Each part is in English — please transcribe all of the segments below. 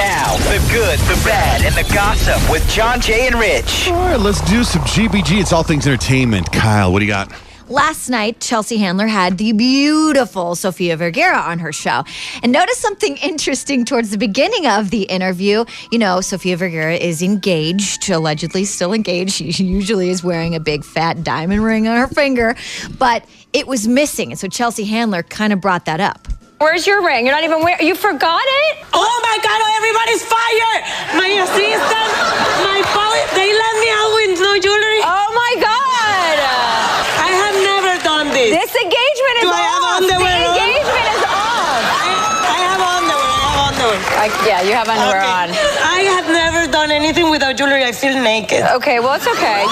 Now, the good, the bad, and the gossip with John, Jay, and Rich. All right, let's do some GBG. It's all things entertainment. Kyle, what do you got? Last night, Chelsea Handler had the beautiful Sofia Vergara on her show. And notice something interesting towards the beginning of the interview. You know, Sofia Vergara is engaged, allegedly still engaged. She usually is wearing a big fat diamond ring on her finger, but it was missing. And so Chelsea Handler kind of brought that up. Where's your ring? You're not even wearing. You forgot it? Oh my God! Everybody's fired. My assistant, my police, they let me out with no jewelry. Oh my God! I have never done this. This engagement is Do I have off. underwear The on? engagement is off. I have underwear. Yeah, you have underwear on. I have never done anything without jewelry. I feel naked. Okay, well, it's okay.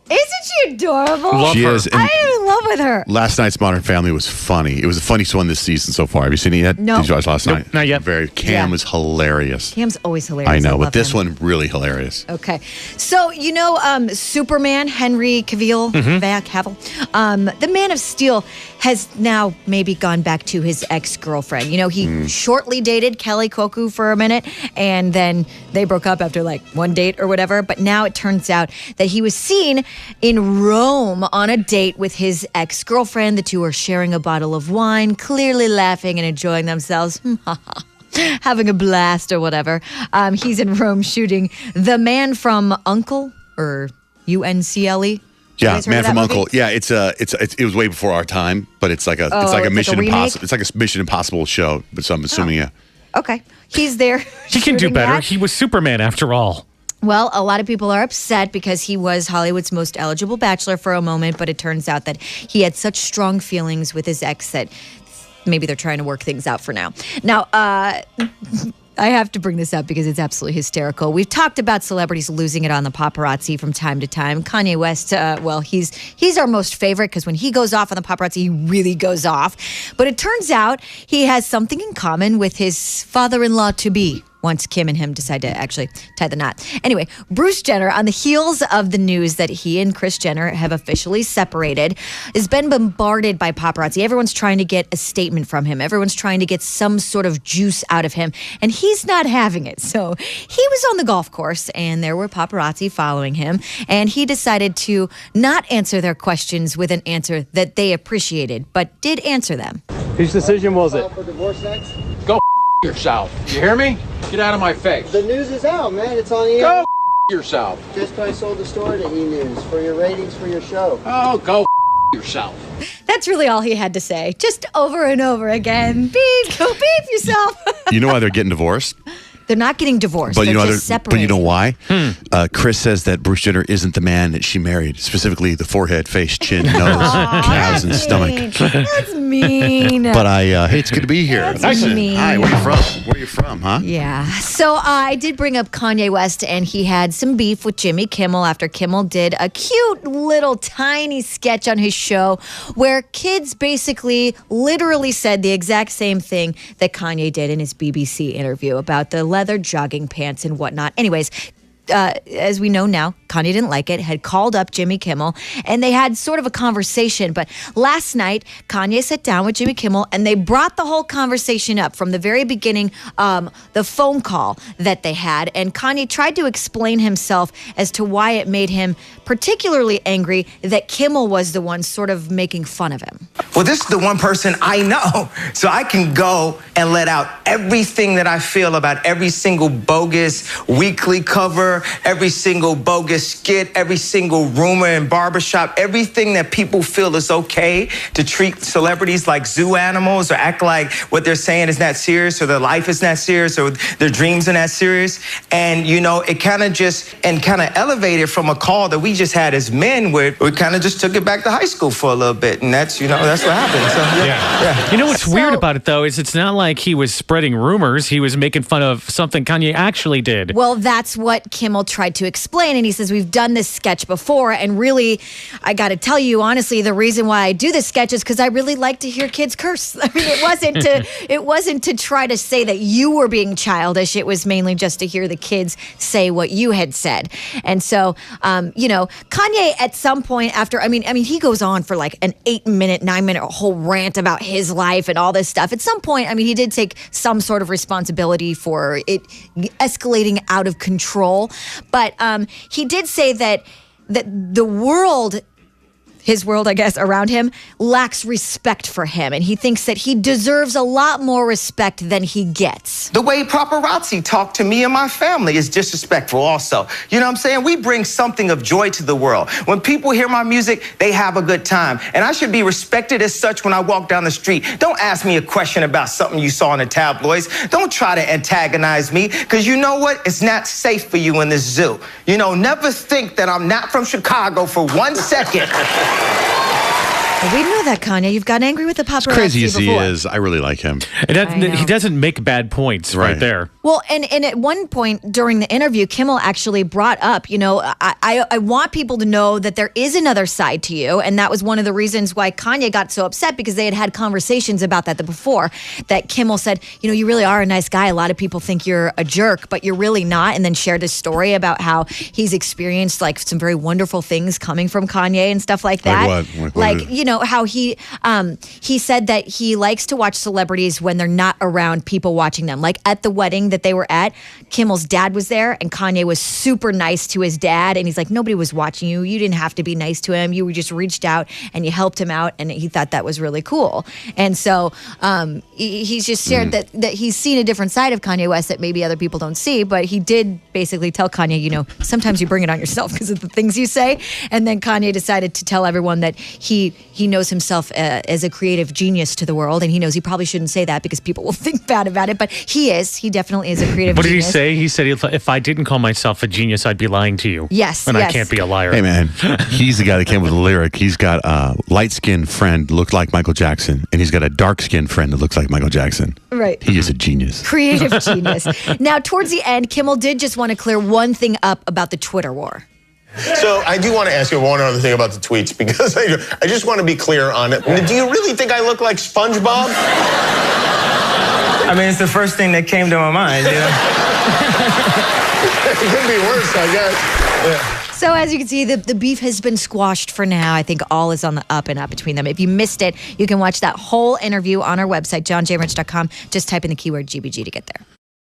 Isn't she adorable? She is. I am in love with her. Last night's Modern Family was funny. It was the funniest one this season so far. Have you seen it yet? No. Did you watch last night? Not yet. Cam was hilarious. Cam's always hilarious. I know, but love this him. one really hilarious. Okay. So, you know, Superman, Henry Cavill, Cavill, the Man of Steel has now maybe gone back to his ex-girlfriend. You know, he shortly dated Kelly Cuoco for a minute, and then they broke up after like one date or whatever. But now it turns out that he was seen in Rome on a date with his ex-girlfriend. The two are sharing a bottle of wine, clearly laughing and enjoying themselves. Having a blast or whatever. He's in Rome shooting The Man from Uncle, or UNCLE. Yeah, Man from Uncle. Yeah, it was way before our time, but it's like a Mission Impossible. It's like a Mission Impossible show. But so I'm assuming, yeah. Okay, he's there. He can do better. He was Superman after all. Well, a lot of people are upset because he was Hollywood's most eligible bachelor for a moment, but it turns out that he had such strong feelings with his ex that maybe they're trying to work things out for now. Now, I have to bring this up because it's absolutely hysterical. We've talked about celebrities losing it on the paparazzi from time to time. Kanye West, well, he's our most favorite because when he goes off on the paparazzi, he really goes off. But it turns out he has something in common with his father-in-law-to-be. Once Kim and him decide to actually tie the knot. Anyway, Bruce Jenner, on the heels of the news that he and Kris Jenner have officially separated, has been bombarded by paparazzi. Everyone's trying to get a statement from him. Everyone's trying to get some sort of juice out of him, and he's not having it. So he was on the golf course, and there were paparazzi following him, and he decided to not answer their questions with an answer that they appreciated, but did answer them. Whose decision was it? For divorce next? Go yourself. You hear me? Get out of my face. The news is out, man. It's on the Go yourself. Just I sold the story to E! News for your ratings for your show. Oh, go yourself. That's really all he had to say. Just over and over again. Beep, go beep yourself. You know why they're getting divorced? They're not getting divorced. But they're you know, just separated. but you know why? Kris says that Bruce Jenner isn't the man that she married. Specifically, the forehead, face, chin, nose, calves, and stomach. That's mean. But hey, it's good to be here. That's mean. Hi, where you from? Where you from, huh? Yeah. So I did bring up Kanye West, and he had some beef with Jimmy Kimmel after Kimmel did a cute little tiny sketch on his show where kids basically literally said the exact same thing that Kanye did in his BBC interview about the leather jogging pants and whatnot. Anyways, as we know now, Kanye didn't like it, had called up Jimmy Kimmel, and they had sort of a conversation. But last night, Kanye sat down with Jimmy Kimmel, and they brought the whole conversation up from the very beginning, the phone call that they had. And Kanye tried to explain himself as to why it made him particularly angry that Kimmel was the one sort of making fun of him. Well, this is the one person I know, so I can go and let out everything that I feel about every single bogus weekly cover, every single bogus skit, every single rumor in barbershop, everything that people feel is okay to treat celebrities like zoo animals or act like what they're saying is not serious or their life is not serious or their dreams are not serious. And, you know, it kind of elevated from a call that we just had as men where we kind of just took it back to high school for a little bit. And that's, you know, that's what happened. So, yeah. You know what's weird about it, though, is it's not like he was spreading rumors. He was making fun of something Kanye actually did. Well, that's what Kimmel tried to explain, and he says, we've done this sketch before, and really, I got to tell you, honestly, the reason why I do this sketch is because I really like to hear kids curse. I mean, it wasn't to try to say that you were being childish. It was mainly just to hear the kids say what you had said. And so, Kanye at some point after, I mean, he goes on for like an 8-minute, 9-minute whole rant about his life and all this stuff. At some point, I mean, he did take some sort of responsibility for it escalating out of control. But he did say that the world, his world, I guess, around him, lacks respect for him. And he thinks that he deserves a lot more respect than he gets. The way paparazzi talk to me and my family is disrespectful also. You know what I'm saying? We bring something of joy to the world. When people hear my music, they have a good time. And I should be respected as such when I walk down the street. Don't ask me a question about something you saw in the tabloids. Don't try to antagonize me, because you know what? It's not safe for you in this zoo. You know, never think that I'm not from Chicago for 1 second. We know that, Kanye. You've gotten angry with the paparazzi As crazy as before. he is, I really like him. He doesn't make bad points right there. Well, and at one point during the interview, Kimmel actually brought up, I want people to know that there is another side to you. And that was one of the reasons why Kanye got so upset, because they had conversations about that before, that Kimmel said, you really are a nice guy. A lot of people think you're a jerk, but you're really not. And then shared his story about how he's experienced like some very wonderful things coming from Kanye and stuff like that. Like what? How he said that he likes to watch celebrities when they're not around people watching them. Like at the wedding that they were at, Kimmel's dad was there, and Kanye was super nice to his dad. And he's like, nobody was watching you. You didn't have to be nice to him. You just reached out and you helped him out. And he thought that was really cool. And so he's just shared that he's seen a different side of Kanye West that maybe other people don't see. But he did basically tell Kanye, sometimes you bring it on yourself because of the things you say. And then Kanye decided to tell everyone that he knows himself as a creative genius to the world, and he knows he probably shouldn't say that because people will think bad about it, but he definitely is a creative What did genius. he say? He said, if I didn't call myself a genius, I'd be lying to you. Yes, And yes. I can't be a liar. Hey, man, he's the guy that came with the lyric. He's got a light-skinned friend that looked like Michael Jackson, and he's got a dark-skinned friend that looks like Michael Jackson. Right. He is a genius. Creative genius. Now, towards the end, Kimmel did just want to clear one thing up about the Twitter war. So I do want to ask you one other thing about the tweets, because I just want to be clear on it. Do you really think I look like SpongeBob? I mean, it's the first thing that came to my mind, It could be worse, I guess. Yeah. So as you can see, the beef has been squashed for now. I think all is on the up and up between them. If you missed it, you can watch that whole interview on our website, johnjrich.com. Just type in the keyword GBG to get there.